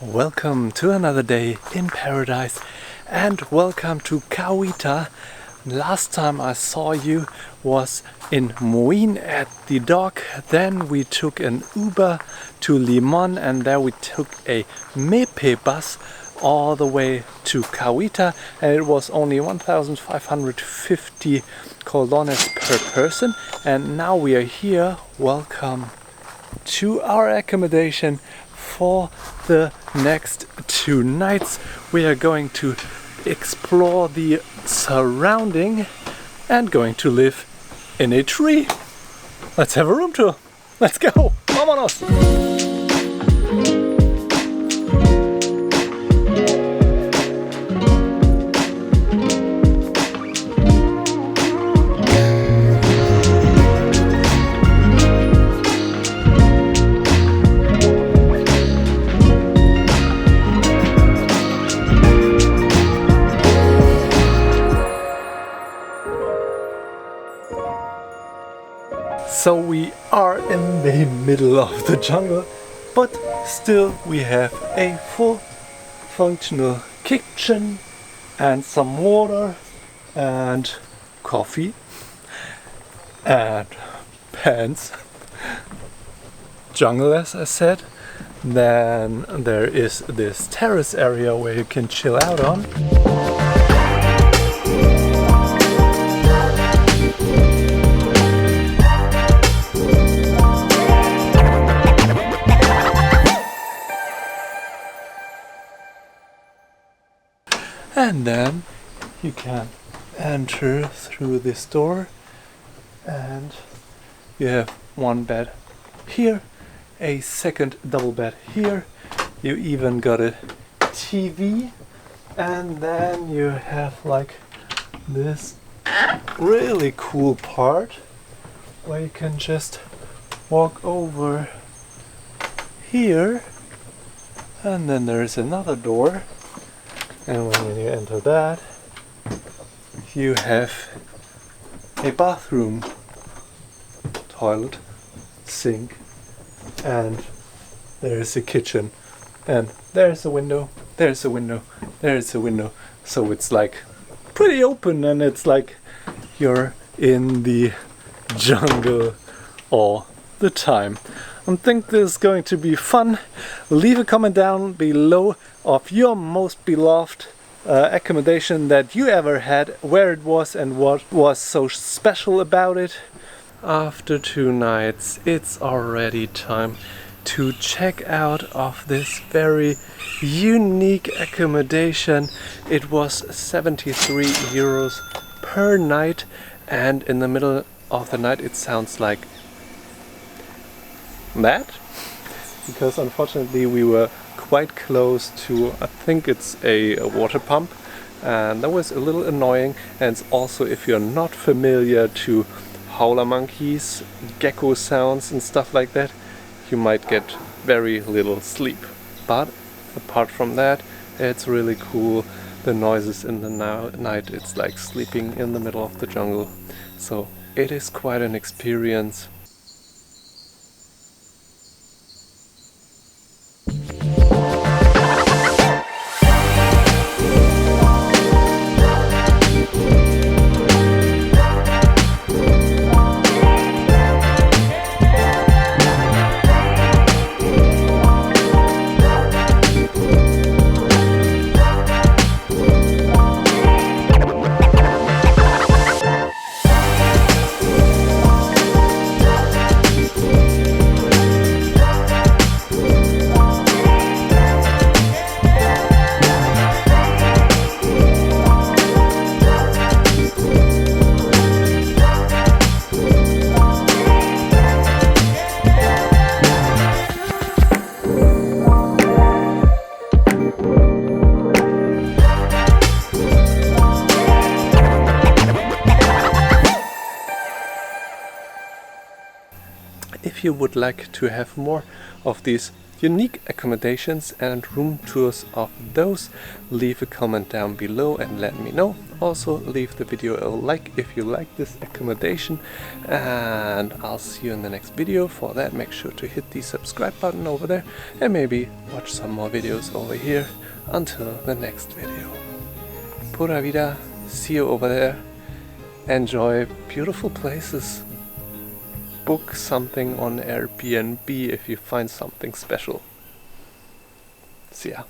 Welcome to another day in paradise and welcome to Kauita. Last time I saw you was in Moine at the dock. Then we took an Uber to Limon and there we took a Mepe bus all the way to Kauita, and it was only 1,550 colones per person. And now we are here. Welcome to our accommodation for the next 2 nights. We are going to explore the surrounding and going to live in a tree. Let's have a room tour. Let's go. Vámonos. So we are in the middle of the jungle, but still we have a full functional kitchen and some water and coffee and pants. Jungle, as I said. Then there is this terrace area where you can chill out on. And then you can enter through this door and you have one bed here, a second double bed here. You even got a TV, and then you have like this really cool part where you can just walk over here, and then there is another door. And when you enter that, you have a bathroom, toilet, sink, and there is a kitchen. And there's a window, there's a window, there's a window. So it's like pretty open, and it's like you're in the jungle all the time. I think this is going to be fun. Leave a comment down below of your most beloved accommodation that you ever had, where it was and what was so special about it. After 2 nights, it's already time to check out of this very unique accommodation. It was 73 euros per night, and in the middle of the night it sounds like that, because unfortunately we were quite close to, I think it's a water pump, and that was a little annoying. And it's also, if you're not familiar to howler monkeys, gecko sounds and stuff like that, you might get very little sleep. But apart from that, it's really cool. The noises in the night, it's like sleeping in the middle of the jungle. So it is quite an experience. If you would like to have more of these unique accommodations and room tours of those, leave a comment down below and let me know. Also leave the video a like if you like this accommodation, and I'll see you in the next video. For that, make sure to hit the subscribe button over there and maybe watch some more videos over here. Until the next video. Pura vida, see you over there. Enjoy beautiful places. Book something on Airbnb if you find something special. See ya.